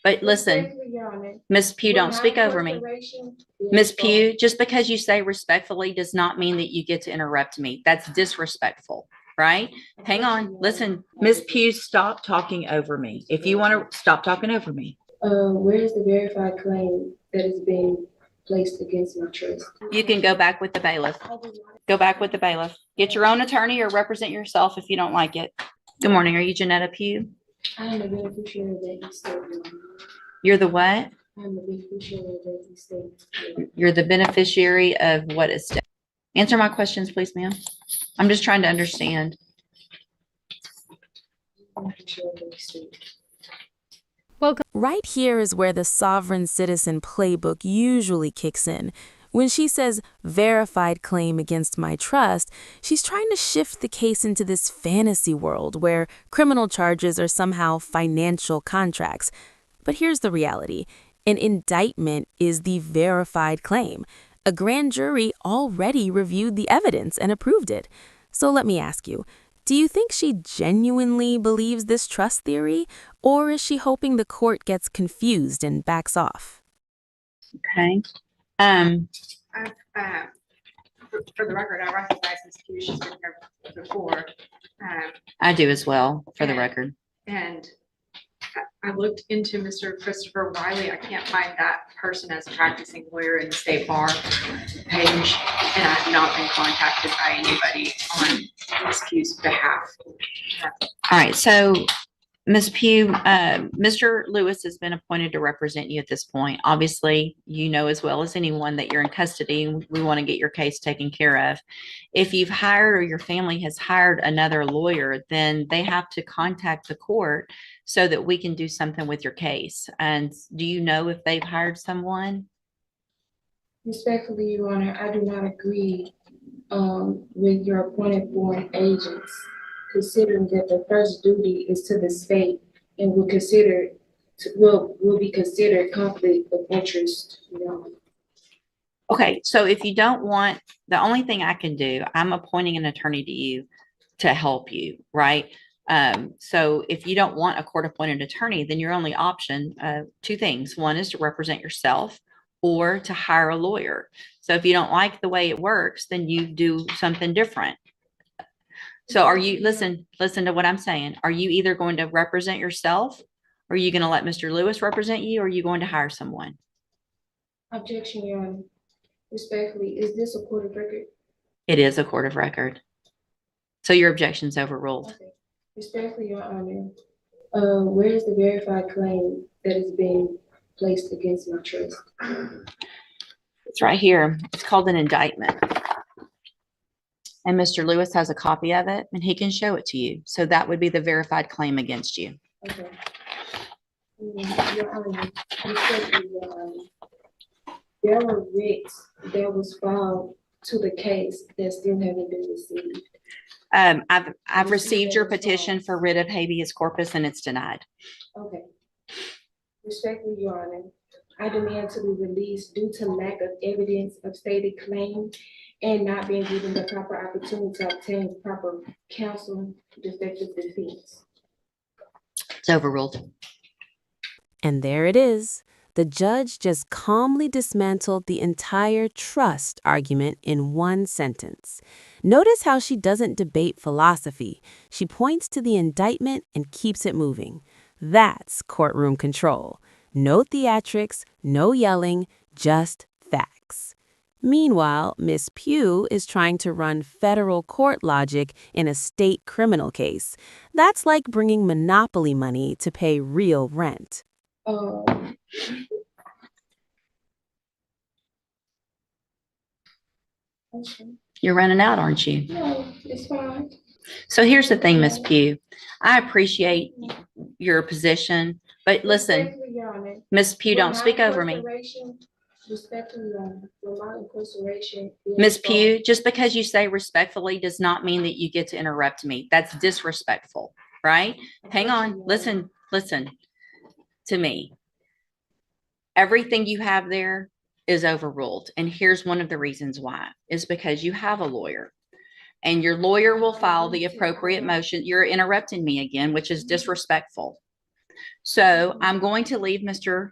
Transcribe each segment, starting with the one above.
But listen, Miss Pugh, don't speak over me. Miss Pugh, just because you say respectfully does not mean that you get to interrupt me. That's disrespectful, right? Hang on. Listen, Miss Pugh, stop talking over me. If you want to stop talking over me. Where is the verified claim that is being placed against my trust? You can go back with the bailiff. Go back with the bailiff. Get your own attorney or represent yourself if you don't like it. Good morning. Are you Janetta Pugh? I am the beneficiary of that estate. You're the what? I am the beneficiary of that estate. You're the beneficiary of what estate? Answer my questions, please, ma'am. I'm just trying to understand. Welcome. Right here is where the sovereign citizen playbook usually kicks in. When she says verified claim against my trust, she's trying to shift the case into this fantasy world where criminal charges are somehow financial contracts. But here's the reality. An indictment is the verified claim. A grand jury already reviewed the evidence and approved it. So let me ask you, do you think she genuinely believes this trust theory, or is she hoping the court gets confused and backs off? Okay. For the record, I recognize Ms. Pugh. She's been here before. I do as well, for the record. And I looked into Mr. Christopher Wiley. I can't find that person as a practicing lawyer in the state bar page, and I have not been contacted by anybody on Ms. Pugh's behalf. All right, so Ms. Pugh, Mr. Lewis has been appointed to represent you at this point. Obviously, you know as well as anyone that you're in custody and we want to get your case taken care of. If you've hired or your family has hired another lawyer, then they have to contact the court so that we can do something with your case. And do you know if they've hired someone? Respectfully, Your Honor, I do not agree with your appointed foreign agents, considering that the first duty is to the state and will be considered conflict of interest. Okay, so if you don't want, the only thing I can do, I'm appointing an attorney to you to help you, right? So if you don't want a court-appointed attorney, then your only option, two things. One is to represent yourself or to hire a lawyer. So if you don't like the way it works, then you do something different. So are you, listen to what I'm saying. Are you either going to represent yourself, or are you going to let Mr. Lewis represent you, or are you going to hire someone? Objection, Your Honor. Respectfully, is this a court of record? It is a court of record. So your objection's overruled. Okay. Respectfully, Your Honor, where is the verified claim that is being placed against my trust? It's right here. It's called an indictment. And Mr. Lewis has a copy of it and he can show it to you. So that would be the verified claim against you. Okay. Your Honor, respectfully, Your Honor, there were writs that was filed to the case that still haven't been received. I've received your petition for writ of habeas corpus and it's denied. Okay. Respectfully, Your Honor, I demand to be released due to lack of evidence of stated claim and not being given the proper opportunity to obtain proper counsel to effective defense. It's overruled. And there it is. The judge just calmly dismantled the entire trust argument in one sentence. Notice how she doesn't debate philosophy. She points to the indictment and keeps it moving. That's courtroom control. No theatrics, no yelling, just facts. Meanwhile, Miss Pugh is trying to run federal court logic in a state criminal case. That's like bringing monopoly money to pay real rent. Okay. You're running out, aren't you? No, it's fine. So here's the thing, Miss Pugh. I appreciate your position, but listen, Miss Pugh, don't speak over me. Respectfully, Your Honor, for my incarceration. Miss Pugh, just because you say respectfully does not mean that you get to interrupt me. That's disrespectful, right? Hang on. Listen to me. Everything you have there is overruled. And here's one of the reasons why, is because you have a lawyer. And your lawyer will file the appropriate motion. You're interrupting me again, which is disrespectful. So I'm going to leave Mr.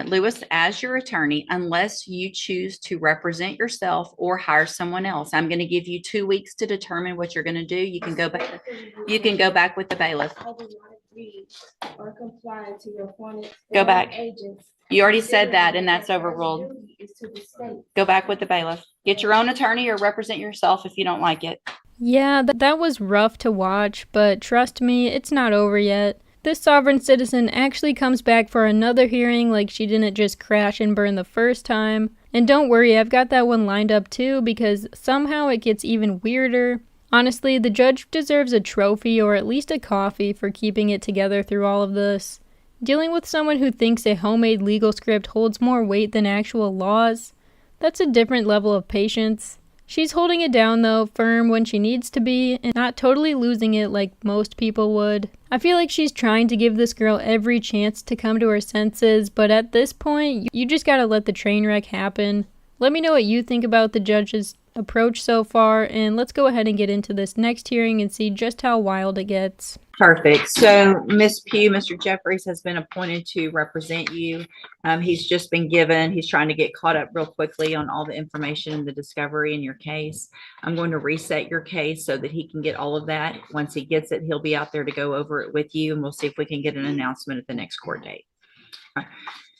Lewis as your attorney unless you choose to represent yourself or hire someone else. I'm going to give you 2 weeks to determine what you're going to do. You can go back. You can go back with the bailiff. I do not agree or comply to your appointed Go back. agents. You already said that, and that's overruled. Is to the state. Go back with the bailiff. Get your own attorney or represent yourself if you don't like it. Yeah, that was rough to watch, but trust me, it's not over yet. This sovereign citizen actually comes back for another hearing, like she didn't just crash and burn the first time. And don't worry, I've got that one lined up too, because somehow it gets even weirder. Honestly, the judge deserves a trophy or at least a coffee for keeping it together through all of this. Dealing with someone who thinks a homemade legal script holds more weight than actual laws, that's a different level of patience. She's holding it down though, firm when she needs to be, and not totally losing it like most people would. I feel like she's trying to give this girl every chance to come to her senses, but at this point, you just gotta let the train wreck happen. Let me know what you think about the judge's approach so far, and let's go ahead and get into this next hearing and see just how wild it gets. Perfect. So Ms. Pugh, Mr. Jeffries has been appointed to represent you. He's just been given, he's trying to get caught up real quickly on all the information and the discovery in your case. I'm going to reset your case so that he can get all of that. Once he gets it, he'll be out there to go over it with you, and we'll see if we can get an announcement at the next court date.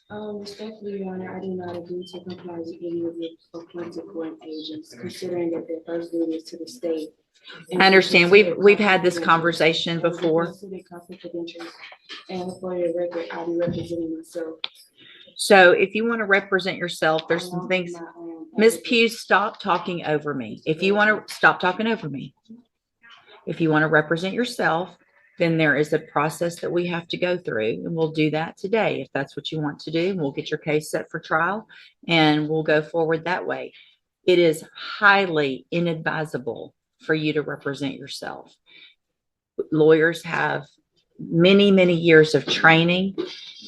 Respectfully, Your Honor, I do not agree to comply with any of your appointed court agents, considering that their first duty is to the state. I understand. We've had this conversation before. Confidential. And for your record, I'll be representing myself. So if you want to represent yourself, there's some things. Ms. Pugh, stop talking over me. If you want to stop talking over me. If you want to represent yourself, then there is a process that we have to go through, and we'll do that today if that's what you want to do. We'll get your case set for trial and we'll go forward that way. It is highly inadvisable for you to represent yourself. Lawyers have many, many years of training.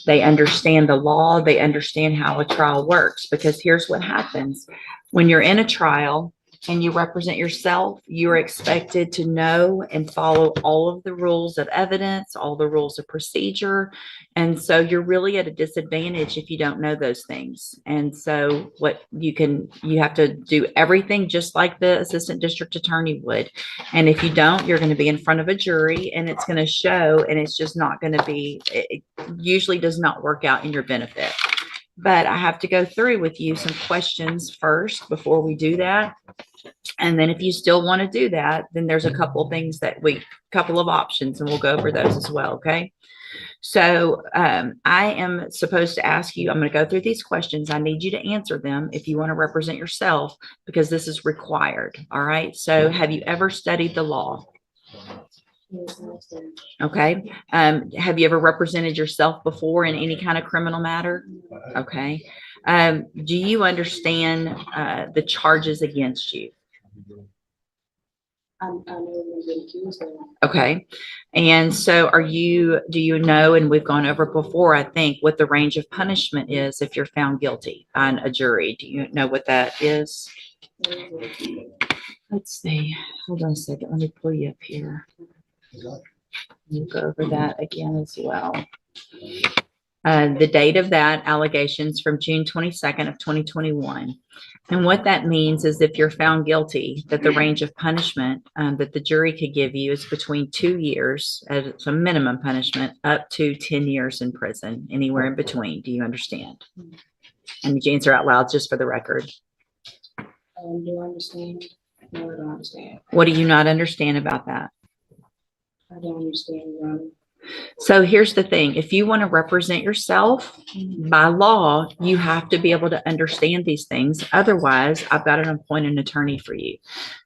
They understand the law. They understand how a trial works, because here's what happens. When you're in a trial and you represent yourself, you're expected to know and follow all of the rules of evidence, all the rules of procedure. And so you're really at a disadvantage if you don't know those things. And so you have to do everything just like the assistant district attorney would. And if you don't, you're going to be in front of a jury and it's going to show, and it's just not going to be, it usually does not work out in your benefit. But I have to go through with you some questions first before we do that. And then if you still want to do that, then there's a couple of things couple of options, and we'll go over those as well. Okay. So I am supposed to ask you, I'm going to go through these questions. I need you to answer them if you want to represent yourself, because this is required. All right. So have you ever studied the law? Okay. Have you ever represented yourself before in any kind of criminal matter? Okay. Do you understand the charges against you? I know we've been accused of. Okay. And so do you know, and we've gone over before, I think, what the range of punishment is if you're found guilty on a jury? Do you know what that is? Let's see. Hold on a second. Let me pull you up here. We'll go over that again as well. The date of that allegations from June 22nd of 2021. And what that means is if you're found guilty, that the range of punishment that the jury could give you is between 2 years as a minimum punishment up to 10 years in prison, anywhere in between. Do you understand? And you answer out loud just for the record. Do I understand? No, I don't understand. What do you not understand about that? I don't understand, Your Honor. So here's the thing. If you want to represent yourself by law, you have to be able to understand these things. Otherwise, I've got to appoint an attorney for you.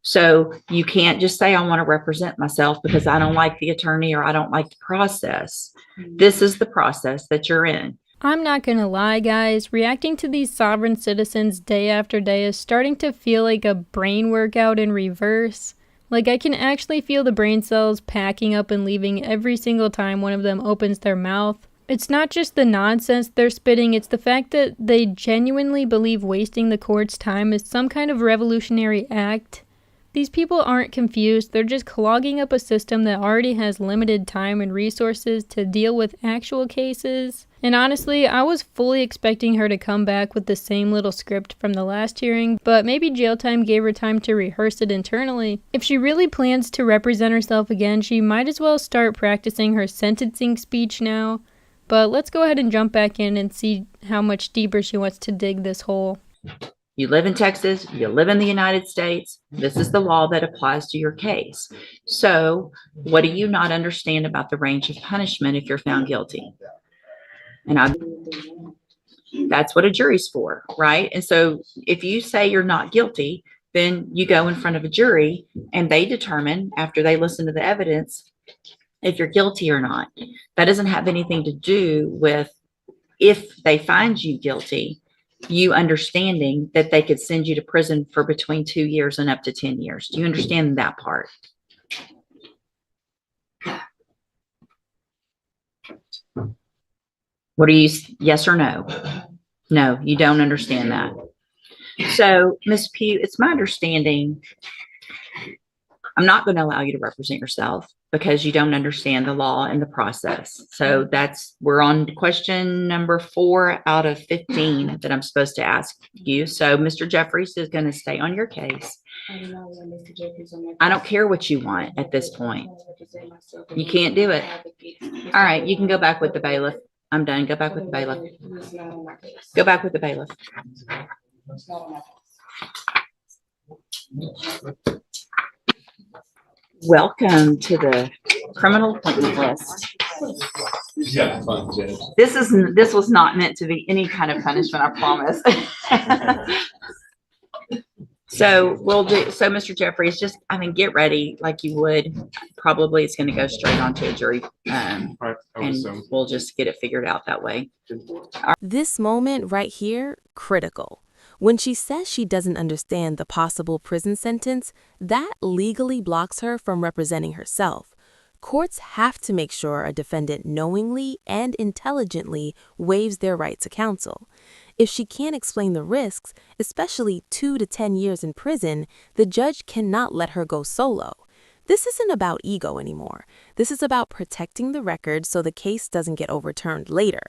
So you can't just say, I want to represent myself because I don't like the attorney or I don't like the process. This is the process that you're in. I'm not gonna lie, guys, reacting to these sovereign citizens day after day is starting to feel like a brain workout in reverse. Like, I can actually feel the brain cells packing up and leaving every single time one of them opens their mouth. It's not just the nonsense they're spitting, it's the fact that they genuinely believe wasting the court's time is some kind of revolutionary act. These people aren't confused, they're just clogging up a system that already has limited time and resources to deal with actual cases. And honestly, I was fully expecting her to come back with the same little script from the last hearing, but maybe jail time gave her time to rehearse it internally. If she really plans to represent herself again, she might as well start practicing her sentencing speech now. But let's go ahead and jump back in and see how much deeper she wants to dig this hole. You live in Texas, you live in the United States. This is the law that applies to your case. So what do you not understand about the range of punishment if you're found guilty? And that's what a jury's for, right? And so if you say you're not guilty, then you go in front of a jury and they determine, after they listen to the evidence, if you're guilty or not. That doesn't have anything to do with if they find you guilty, you understanding that they could send you to prison for between 2 years and up to 10 years. Do you understand that part? What are you, yes or no? No, you don't understand that. So, Ms. Pugh, it's my understanding, I'm not going to allow you to represent yourself because you don't understand the law and the process. So we're on question number 4 out of 15 that I'm supposed to ask you. So Mr. Jeffries is going to stay on your case. I don't care what you want at this point. You can't do it. All right, you can go back with the bailiff. I'm done. Go back with the bailiff. Go back with the bailiff. Welcome to the criminal appointment list. Yeah, fun, Judge. This was not meant to be any kind of punishment, I promise. So Mr. Jeffries, just get ready like you would. Probably it's going to go straight onto a jury, and we'll just get it figured out that way. This moment right here, critical. When she says she doesn't understand the possible prison sentence, that legally blocks her from representing herself. Courts have to make sure a defendant knowingly and intelligently waives their right to counsel. If she can't explain the risks, especially 2 to 10 years in prison, the judge cannot let her go solo. This isn't about ego anymore. This is about protecting the record so the case doesn't get overturned later.